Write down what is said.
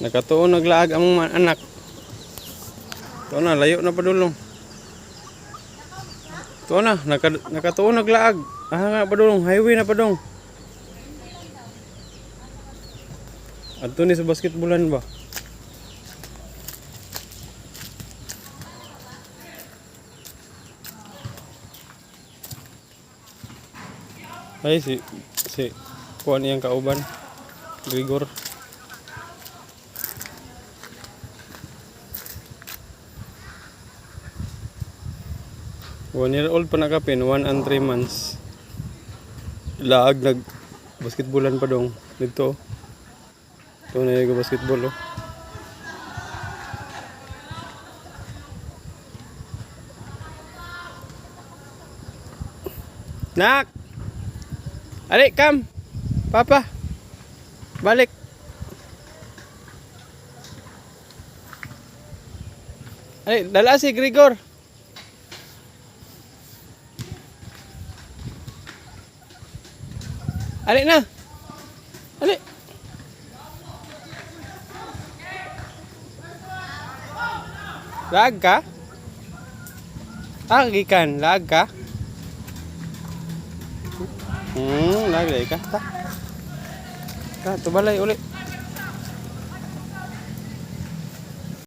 Nakatuon naglaag ang mga anak. Ito na, layo na padulong. Ito na, nakatuon naglaag. Ah nga padulong, highway na padong. Adto ni sa basketballan ba? Ay si kuan iyang kauban, Gregor. 1 year old pa nakapin, 1 and 3 months. Laag nag basketballan pa dong dito. Ito na yung basketball oh. Nak! Ali, come! Papa! Balik! Ali, dala si Gregor! Ali na! Ali! Lag ka? Gikan, lag ka? Lagay ka. Ta. Tubalay uli.